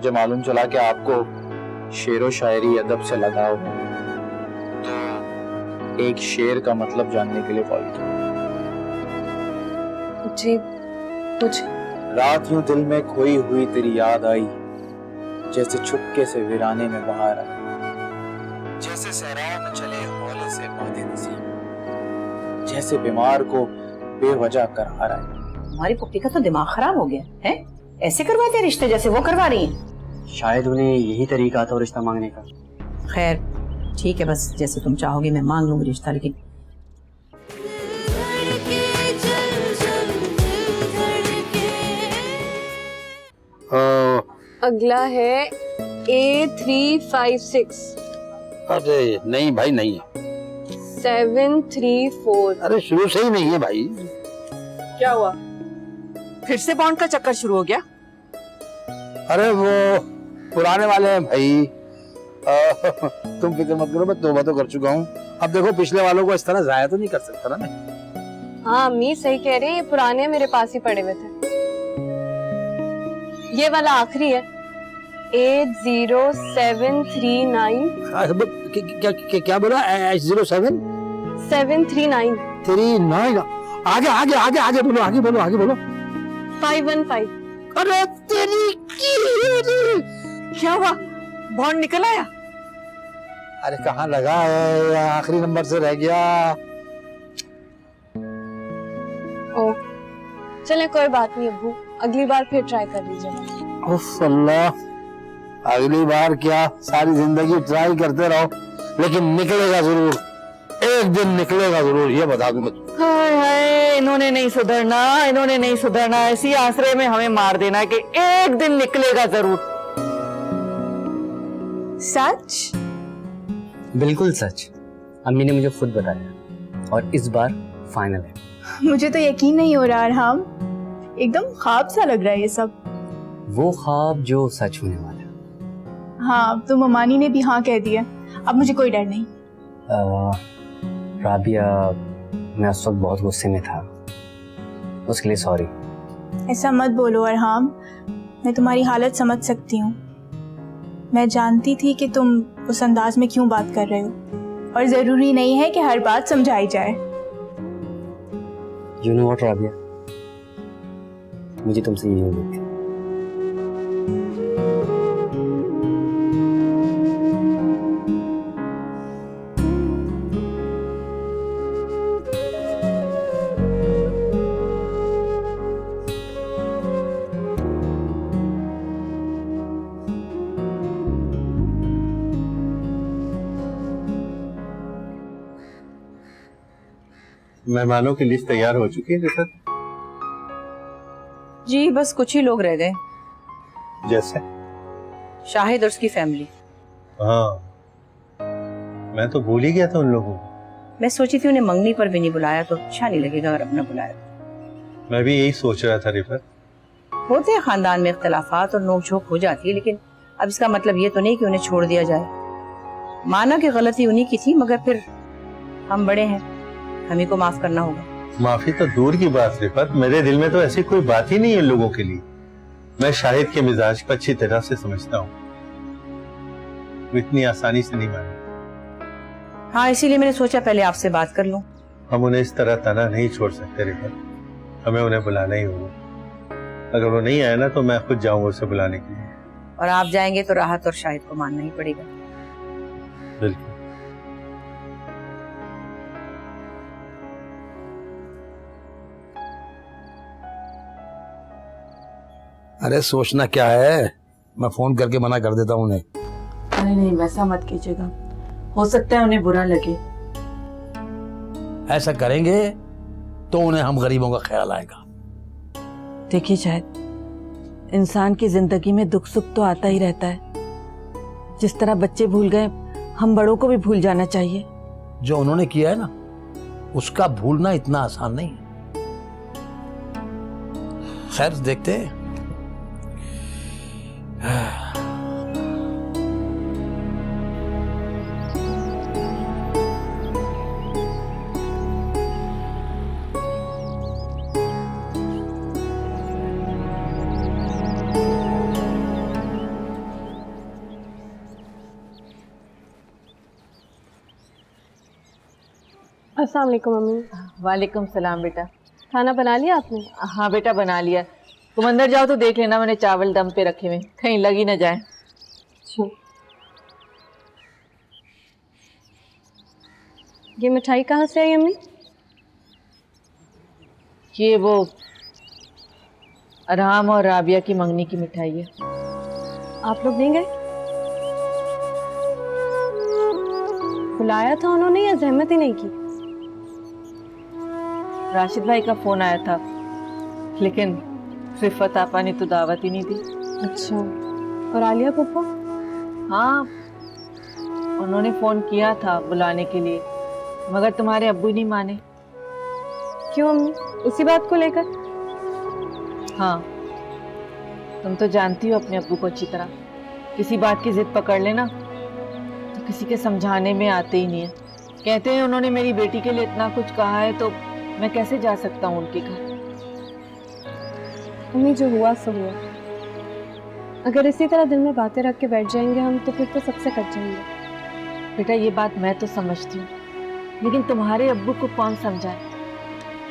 मुझे मालूम चला कि आपको शेरो शायरी अदब से लगाव है, तो एक शेर का मतलब जानने के लिए कॉल किया। जी कुछ। रात यूं दिल में खोई हुई तेरी याद आई, जैसे चुपके से वीराने में बहार आई, जैसे सहरा में चले हौले से बातें नसीब, जैसे बीमार को बेवजह करार आए। हमारी पुप्पी का तो दिमाग खराब हो गया है, ऐसे करवाते हैं रिश्ते जैसे वो करवा रही हैं। शायद उन्हें यही तरीका था रिश्ता मांगने का। खैर ठीक है, बस जैसे तुम चाहोगे मैं मांग लूंगी रिश्ता, लेकिन अगला है A356। अरे नहीं भाई, नहीं है। 734। अरे शुरू से ही नहीं है भाई। क्या हुआ, फिर से बॉन्ड का चक्कर शुरू हो गया? अरे वो पुराने वाले हैं भाई। तुम फिक्र मत करो, मैं तौबा तो कर चुका हूँ। अब देखो पिछले वालों को इस तरह जाया तो नहीं कर सकता ना मैं। हाँ अम्मी सही कह रही है, ये पुराने मेरे पास ही पड़े हुए थे। ये वाला आखिरी है 80739। क्या बोला? 807 739 39। आगे आगे आगे आगे बोलो, आगे बोलो, आगे बोलो। 515। अरे तेरी की। क्या हुआ, बॉन्ड निकल आया? अरे कहाँ लगा है, आखिरी नंबर से रह गया। ओ चले कोई बात नहीं अब्बू, अगली बार फिर ट्राई कर लीजिए। उफ अल्लाह, अगली बार क्या, सारी जिंदगी ट्राई करते रहो लेकिन निकलेगा जरूर, एक दिन निकलेगा जरूर, ये बता दूं मैं। हाय हाय, इन्होंने नहीं सुधरना, इन्होंने नहीं सुधरना, इसी आसरे में हमें मार देना कि एक दिन निकलेगा जरूर। सच? बिल्कुल सच, अम्मी ने मुझे खुद बताया और इस बार फाइनल है। मुझे तो यकीन नहीं हो रहा अरहम, एकदम ख्वाब सा लग रहा है ये सब। वो ख्वाब जो सच होने वाला है। हाँ तो ममानी ने भी हाँ कह दिया, अब मुझे कोई डर नहीं। राबिया, मैं उस वक्त बहुत गुस्से में था, उसके लिए सॉरी। ऐसा मत बोलो अरहम, मैं तुम्हारी हालत समझ सकती हूँ। मैं जानती थी कि तुम उस अंदाज में क्यों बात कर रहे हो, और जरूरी नहीं है कि हर बात समझाई जाए। You know what, राबिया, मुझे तुमसे यही उम्मीद थी। मेहमानों की लिस्ट तैयार हो चुकी है रिफत? जी बस कुछ ही लोग रह गए। जैसे? शाहिद और उसकी फैमिली। हाँ, मैं तो भूल ही गया था उन लोगों को। मैं सोची थी उन्हें मंगनी पर भी नहीं बुलाया तो अच्छा नहीं लगेगा अगर अपना बुलाया। मैं भी यही सोच रहा था रिफत। होते हैं खानदान में इख्तलाफात और नोक-झोंक हो जाती है, लेकिन अब इसका मतलब ये तो नहीं कि उन्हें छोड़ दिया जाए। माना कि गलती उन्हीं की थी, मगर फिर हम बड़े हैं, हम ही को माफ करना होगा। माफी तो दूर की बात रिफत, मेरे दिल में तो ऐसी कोई बात ही नहीं है लोगों के लिए। मैं शाहिद के मिजाज को अच्छी तरह से समझता हूँ, वो इतनी आसानी से नहीं माने। हाँ इसीलिए मैंने सोचा पहले आपसे बात कर लूं। हम उन्हें इस तरह तना नहीं छोड़ सकते रिफत, हमें उन्हें बुलाना ही होगा। अगर वो नहीं आए ना तो मैं खुद जाऊंगा उसे बुलाने के लिए। और आप जाएंगे तो राहत और शाहिद को मानना ही पड़ेगा। बिल्कुल। अरे सोचना क्या है, मैं फोन करके मना कर देता हूँ उन्हें। अरे नहीं वैसा मत कीजिएगा, हो सकता है उन्हें बुरा लगे। ऐसा करेंगे तो उन्हें हम गरीबों का ख्याल आएगा। देखिए शायद इंसान की जिंदगी में दुख सुख तो आता ही रहता है। जिस तरह बच्चे भूल गए, हम बड़ों को भी भूल जाना चाहिए। जो उन्होंने किया है ना, उसका भूलना इतना आसान नहीं है। खैर देखते हैं। अस्सलाम वालेकुम मम्मी। वालेकुम सलाम बेटा। खाना बना लिया आपने? हाँ बेटा बना लिया। तुम अंदर जाओ तो देख लेना, मैंने चावल दम पे रखे हुए, कहीं लग ही ना जाए। अच्छा। ये मिठाई कहाँ से आई अम्मी? ये वो अरहम और राबिया की मंगनी की मिठाई है। आप लोग नहीं गए? बुलाया था उन्होंने या जहमत ही नहीं की? राशिद भाई का फोन आया था, लेकिन रिफत आपा ने तो दावत ही नहीं दी। अच्छा। और आलिया पप्पा? हाँ, उन्होंने फोन किया था बुलाने के लिए, मगर तुम्हारे अब्बू नहीं माने। क्यों अम्मी, उसी बात को लेकर? हाँ, तुम तो जानती हो अपने अब्बू को अच्छी तरह, किसी बात की जिद पकड़ लेना तो किसी के समझाने में आते ही नहीं है। कहते हैं उन्होंने मेरी बेटी के लिए इतना कुछ कहा है तो मैं कैसे जा सकता हूँ उनके घर। अम्मी जो हुआ सो हुआ। अगर इसी तरह दिल में बातें रख के बैठ जाएंगे हम तो फिर तो सबसे कट जाएंगे। बेटा ये बात मैं तो समझती हूँ, लेकिन तुम्हारे अब्बू को कौन समझाए?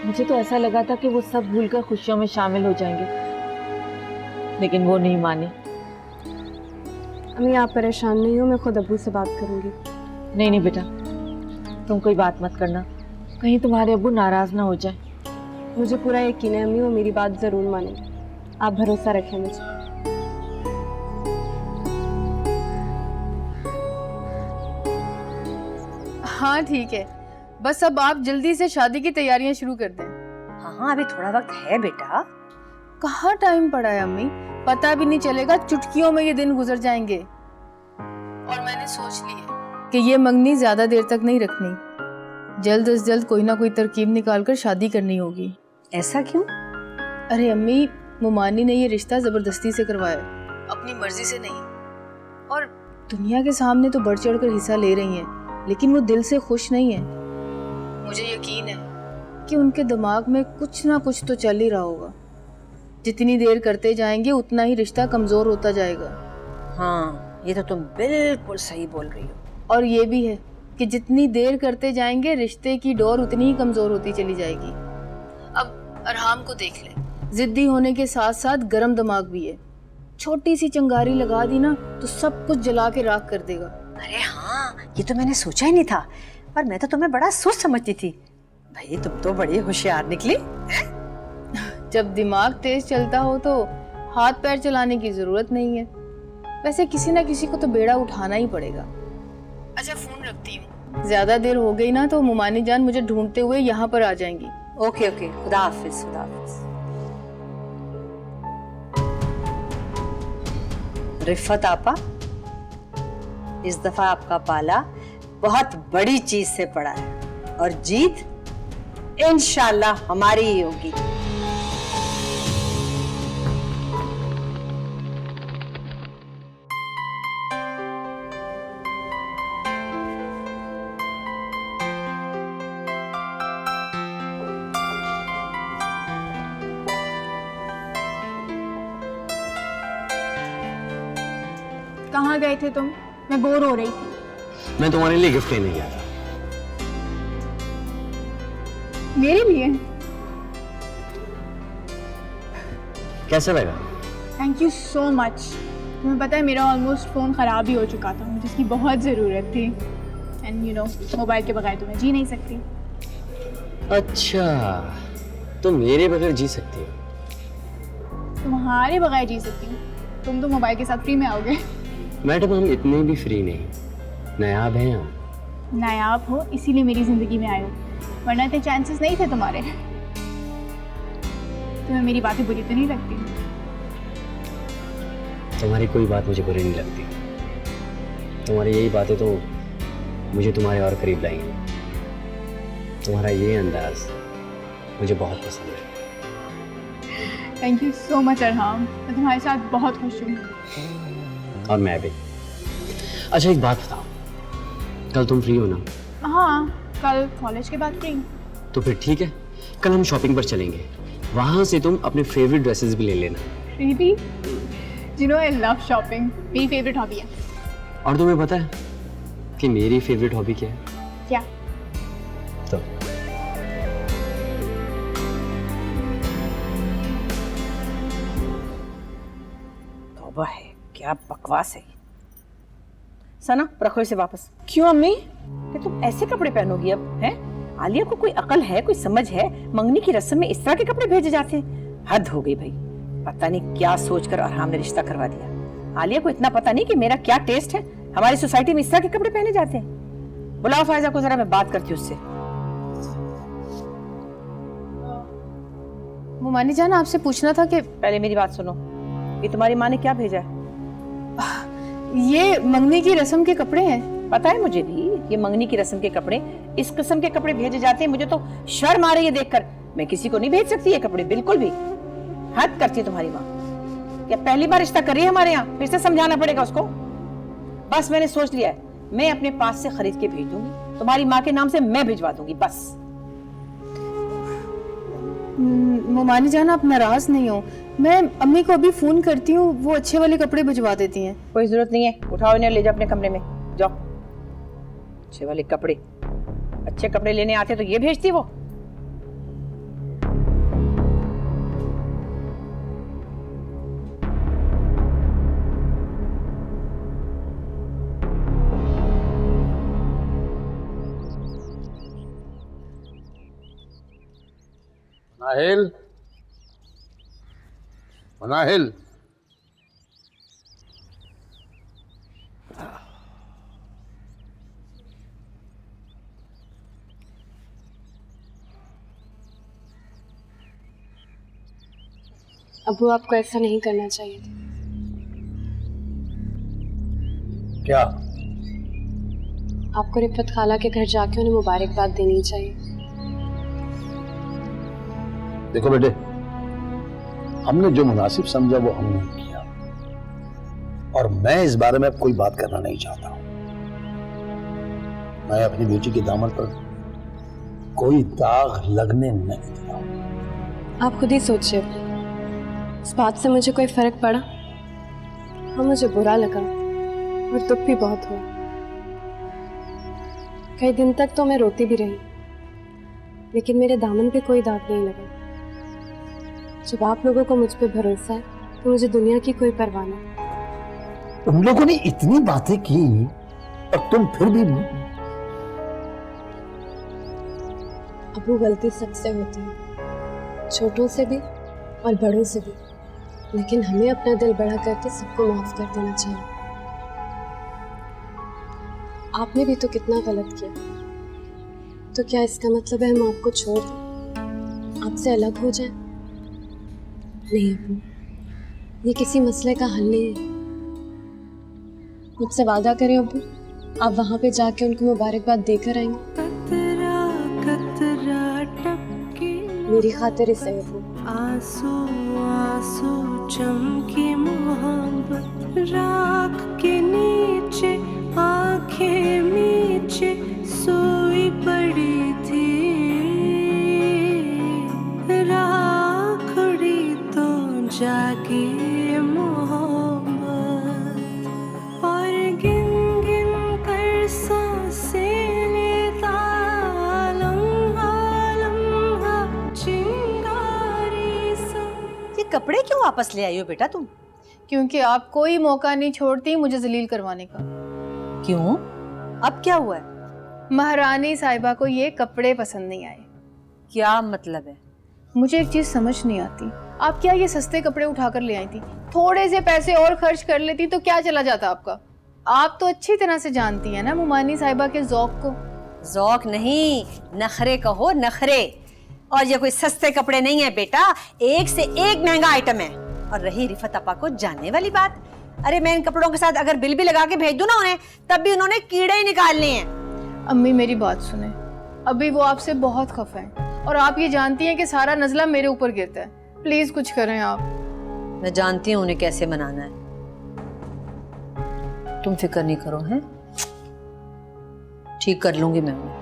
मुझे तो ऐसा लगा था कि वो सब भूलकर खुशियों में शामिल हो जाएंगे, लेकिन वो नहीं माने। अम्मी आप परेशान नहीं हो, मैं खुद अब्बू से बात करूंगी। नहीं नहीं बेटा, तुम कोई बात मत करना, कहीं तुम्हारे अब्बू नाराज ना हो जाए। मुझे पूरा यकीन है अम्मी वो मेरी बात जरूर मानेंगे, आप भरोसा रखें मुझे। हाँ ठीक है, बस अब आप जल्दी से शादी की तैयारियां शुरू कर दें। हाँ अभी थोड़ा वक्त है बेटा। कहाँ टाइम पड़ा है अम्मी, पता भी नहीं चलेगा, चुटकियों में ये दिन गुजर जाएंगे। और मैंने सोच लिया कि ये मंगनी ज्यादा देर तक नहीं रखनी, जल्द से जल्द कोई ना कोई तरकीब निकालकर शादी करनी होगी। ऐसा क्यों? अरे अम्मी, मुमानी ने ये रिश्ता जबरदस्ती से करवाया, अपनी मर्जी से नहीं। और दुनिया के सामने तो बढ़ चढ़कर हिस्सा ले रही हैं, लेकिन वो दिल से खुश नहीं है। मुझे यकीन है कि उनके दिमाग में कुछ ना कुछ तो चल ही रहा होगा। जितनी देर करते जाएंगे उतना ही रिश्ता कमजोर होता जाएगा। हाँ ये तो तुम बिल्कुल सही बोल रही हो। और ये भी है कि जितनी देर करते जाएंगे रिश्ते की डोर उतनी ही कमजोर होती चली जाएगी। अब अरहाम को देख ले, जिद्दी होने के साथ साथ गरम दिमाग भी है। छोटी सी चिंगारी लगा दी ना तो सब कुछ जला के राख कर देगा। अरे हाँ, ये तो मैंने सोचा ही नहीं था, पर मैं तो तुम्हें बड़ा सोच समझती थी। भाई तुम तो बड़ी होशियार निकली। जब दिमाग तेज चलता हो तो हाथ पैर चलाने की जरूरत नहीं है। वैसे किसी ना किसी को तो बेड़ा उठाना ही पड़ेगा। अच्छा फोन रखती हूँ, ज्यादा देर हो गई ना तो मुमानी जान मुझे ढूंढते हुए यहाँ पर आ जाएंगी। ओके ओके, खुदा हाफिज, खुदा हाफिज। रिफत आपा, इस दफा आपका पाला बहुत बड़ी चीज से पड़ा है और जीत इंशाल्लाह हमारी ही होगी। कहाँ गए थे तुम? मैं बोर हो रही थी। मैं तुम्हारे लिए गिफ्ट लेने गया था। मेरे लिए? कैसा लगा? Thank you so much. तुम्हें पता है मेरा ऑलमोस्ट फ़ोन ख़राब ही हो चुका था, मुझे इसकी बहुत ज़रूरत थी। एंड यू नो, मोबाइल के बगैर तो मैं जी नहीं सकती। अच्छा, तो मेरे बगैर जी सकती हो? तुम्हारे बगैर जी सकती हूँ, तुम तो मोबाइल के साथ फ्री में आओगे। मैडम हम इतने भी फ्री नहीं, नायाब हैं हम। नायाब हो इसीलिए मेरी ज़िंदगी में आए हो, वरना इतने चांसेस नहीं थे तुम्हारे। तुम्हें मेरी बातें बुरी तो नहीं लगती? तुम्हारी कोई बात मुझे बुरी नहीं लगती। तुम्हारी यही बातें तो मुझे तुम्हारे और करीब लाएंगी। तुम्हारा ये अंदाज मुझे बहुत पसंद है। थैंक यू सो मच अरहाम, मैं तुम्हारे साथ बहुत खुश हूँ। और मैं भी। अच्छा एक बात बताओ, कल तुम फ्री हो ना? हाँ, कल कॉलेज के बाद फ्री। तो फिर ठीक है, कल हम शॉपिंग पर चलेंगे। वहाँ से तुम अपने फेवरेट ड्रेसेस भी ले लेना। Really? You know I love shopping, मेरी फेवरेट हॉबी है। और तुम्हें पता है कि मेरी फेवरेट हॉबी क्या है? क्या? तो तौबा है, क्या बकवास है। सना रखो इसे वापस। क्यों अम्मी? कि तुम ऐसे कपड़े पहनोगी अब? हैं? आलिया को कोई अकल है, कोई समझ है? मंगनी की रस्म में इस तरह के कपड़े भेजे जाते हैं? हद हो गई भाई। पता नहीं क्या सोचकर अरहाम ने रिश्ता करवा दिया। आलिया को इतना पता नहीं कि मेरा क्या टेस्ट है। हमारी सोसाइटी में इस तरह के कपड़े पहने जाते हैं। बुलाओ फायजा को, जरा मैं बात करती हूँ उससे। मुमानी जान, आपसे पूछना था कि पहले मेरी बात सुनो, ये तुम्हारी माँ ने क्या भेजा है? ये मंगनी की रस्म के कपड़े हैं। पता है मुझे भी, ये मंगनी की रस्म के कपड़े, इस किस्म के कपड़े भेजे जाते हैं। मुझे तो शर्म आ रही है देखकर। मैं किसी को नहीं भेज सकती ये कपड़े, बिल्कुल भी। हद करती है तुम्हारी माँ। क्या पहली बार रिश्ता कर रही है हमारे यहाँ? फिर से समझाना पड़ेगा उसको। बस मैंने सोच लिया है, मैं अपने पास से खरीद के भेज दूंगी। तुम्हारी माँ के नाम से मैं भिजवा दूंगी, बस। मुमानी जान, आप नाराज नहीं हो? मैं अम्मी को अभी फोन करती हूँ, वो अच्छे वाले कपड़े भिजवा देती हैं। कोई जरूरत नहीं है, उठाओ इन्हें, ले जाओ अपने कमरे में, जाओ। अच्छे वाले कपड़े, अच्छे कपड़े लेने आते तो ये भेजती वो। मनाहिल, मनाहिल, अबू, आपको ऐसा नहीं करना चाहिए था। क्या? आपको रिफत खाला के घर जाके उन्हें मुबारकबाद देनी चाहिए। देखो बेटे, हमने जो मुनासिब समझा वो हमने किया, और मैं इस बारे में अब कोई बात करना नहीं चाहता हूं। मैं अपनी बेटी के दामन पर कोई दाग लगने नहीं दूंगा। आप खुद ही सोचिए, इस बात से मुझे कोई फर्क पड़ा? हाँ, मुझे बुरा लगा और दुख भी बहुत हुआ। कई दिन तक तो मैं रोती भी रही, लेकिन मेरे दामन पे कोई दाग नहीं लगा। जब आप लोगों को मुझ पे भरोसा है तो मुझे दुनिया की कोई परवाह नहीं। तुम लोगों ने इतनी बातें की और तुम फिर भी। अबू, गलती सबसे होती है, छोटों से भी और बड़ों से भी, लेकिन हमें अपना दिल बड़ा करके सबको माफ कर देना चाहिए। आपने भी तो कितना गलत किया, तो क्या इसका मतलब है हम आपको छोड़ दें, आपसे अलग हो जाएं? नहीं अबू, ये किसी मसले का हल नहीं है। मुझसे वादा करें अबू, आप वहां पे जाके उनको मुबारकबाद देकर आएंगे। मेरी खातिर इसे अबू। आंसू आंसू चमकी मोहब्बत, राख के नीचे आंखें नीचे सोई पड़ी थी, राख उड़ी तो जागी मोहब्बत, और गिन गिन कर सांसें लेता लम्हा लम्हा चिंगारी सा। ये कपड़े क्यों वापस ले आई हो बेटा तुम? क्योंकि आप कोई मौका नहीं छोड़ती मुझे जलील करवाने का। क्यों? अब क्या हुआ है? महारानी साहिबा को ये कपड़े पसंद नहीं आए। क्या मतलब है? मुझे एक चीज समझ नहीं आती, आप क्या ये सस्ते कपड़े उठाकर ले आई थी? थोड़े से पैसे और खर्च कर लेती तो क्या चला जाता आपका? आप तो अच्छी तरह से जानती हैं ना मुमानी साहिबा के ज़ौक को। ज़ौक नहीं, नखरे कहो, नखरे। और ये कोई सस्ते कपड़े नहीं है बेटा, एक से एक महंगा आइटम है। और रही रिफत अपा को जानने वाली बात, अरे मैं इन कपड़ों के साथ अगर बिल भी लगा के भेज दूं ना उन्हें, तब भी उन्होंने कीड़े ही निकालने हैं। अम्मी मेरी बात सुने, अभी वो आपसे बहुत खफा हैं और आप ये जानती हैं कि सारा नजला मेरे ऊपर गिरता है। प्लीज कुछ करें आप। मैं जानती हूँ उन्हें कैसे मनाना है, तुम फिक्र नहीं करो। हैं, ठीक कर लूंगी मैं उन्हें।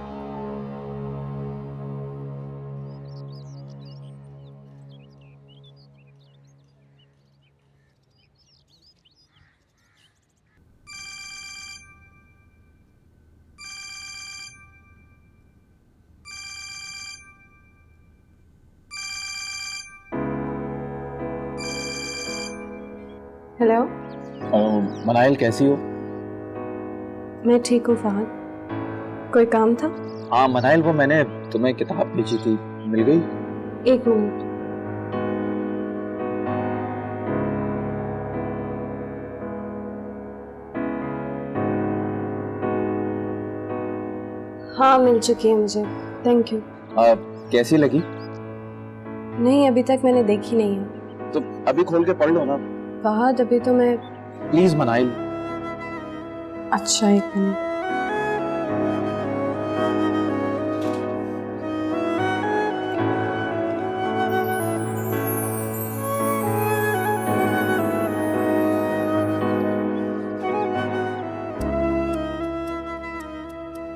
हेलो। मनाइल कैसी हो? मैं ठीक हूँ फहद। कोई काम था? हाँ मनाइल, वो मैंने तुम्हें किताब भेजी थी, मिल गई? 1 मिनट। हाँ मिल चुकी है मुझे, थैंक यू। कैसी लगी? नहीं अभी तक मैंने देखी नहीं है। तो अभी खोल के पढ़ लो ना। फहद अभी तो मैं। प्लीज मनाइल। अच्छा 1 मिनट।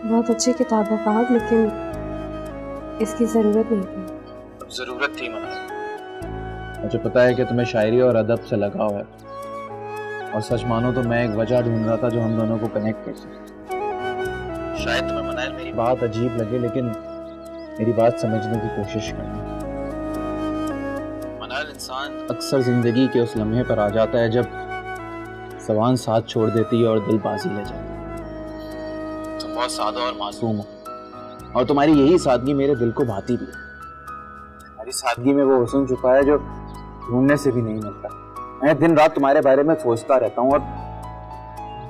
बहुत अच्छी किताब है फहद, लेकिन इसकी जरूरत नहीं थी। जरूरत थी मनाइल। मुझे पता है कि तुम्हें शायरी और अदब से लगाव है, और सच मानो तो मैं एक वजह ढूंढ रहा था जो हम दोनों को कनेक्ट कर सके। शायद तुम्हें मनाइल मेरी बात अजीब लगे, लेकिन मेरी बात समझने की कोशिश करना। मनाइल, इंसान अक्सर जिंदगी के उस लम्हे पर आ जाता है जब ज़बान साथ छोड़ देती है और दिल बाजी ले जाता है। तुम बहुत सादा और मासूम हो, और तुम्हारी यही सादगी मेरे दिल को भाती भी है। तुम्हारी सादगी में वो हुस्न छुपा है जो ढूंढने से भी नहीं मिलता। मैं दिन रात तुम्हारे बारे में सोचता रहता हूँ, और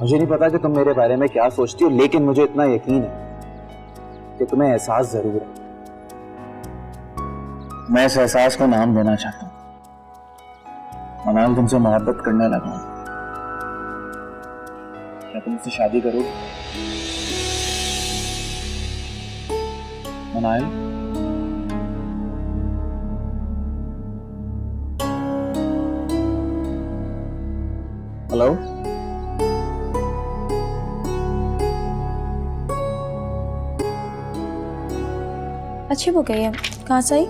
मुझे नहीं पता कि तुम मेरे बारे में क्या सोचती हो, लेकिन मुझे इतना यकीन है कि तुम्हें एहसास जरूर है। मैं इस एहसास को नाम देना चाहता हूँ। मनाइल, तुमसे मोहब्बत करने लगा हूँ। क्या तुम मुझसे शादी करोगे? मनाइल, हेलो? अच्छी बुक है ये, कहाँ से आई?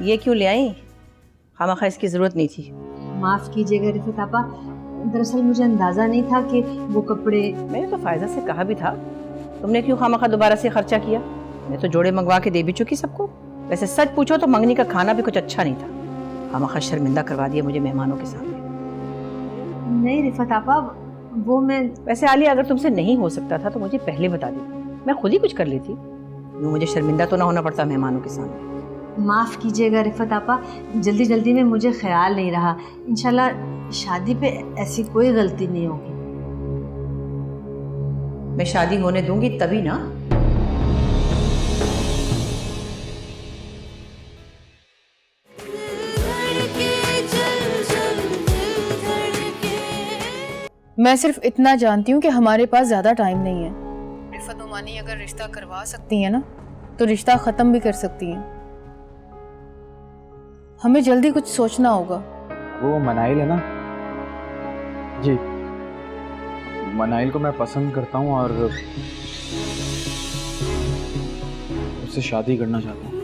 ये क्यों ले आई? खामखा इसकी ज़रूरत नहीं थी। माफ़ कीजिएगा रिफत आपा, दरअसल मुझे अंदाज़ा नहीं था कि वो कपड़े। मैंने तो फायदा से कहा भी था, तुमने क्यों खामखा दोबारा से खर्चा किया? मैं तो जोड़े मंगवा के दे भी चुकी सबको। वैसे सच पूछो तो मंगनी का खाना भी कुछ अच्छा नहीं था। खामखा शर्मिंदा करवा दिया मुझे मेहमानों के सामने। नहीं रिफत आपा, वो मैं। वैसे आलिया, अगर तुमसे नहीं हो सकता था तो मुझे पहले बता देती, मैं खुद ही कुछ कर लेती। यूँ मुझे शर्मिंदा तो ना होना पड़ता मेहमानों के सामने। माफ़ कीजिएगा रिफत आपा, जल्दी जल्दी में मुझे ख्याल नहीं रहा। इंशाल्लाह शादी पे ऐसी कोई गलती नहीं होगी। मैं शादी होने दूंगी तभी ना। मैं सिर्फ इतना जानती हूँ कि हमारे पास ज़्यादा टाइम नहीं है। रिफत नुमानी अगर रिश्ता करवा सकती है ना, तो रिश्ता ख़त्म भी कर सकती हैं। हमें जल्दी कुछ सोचना होगा। वो मनाइल है ना जी, मनाइल को मैं पसंद करता हूँ और उससे शादी करना चाहता हूँ।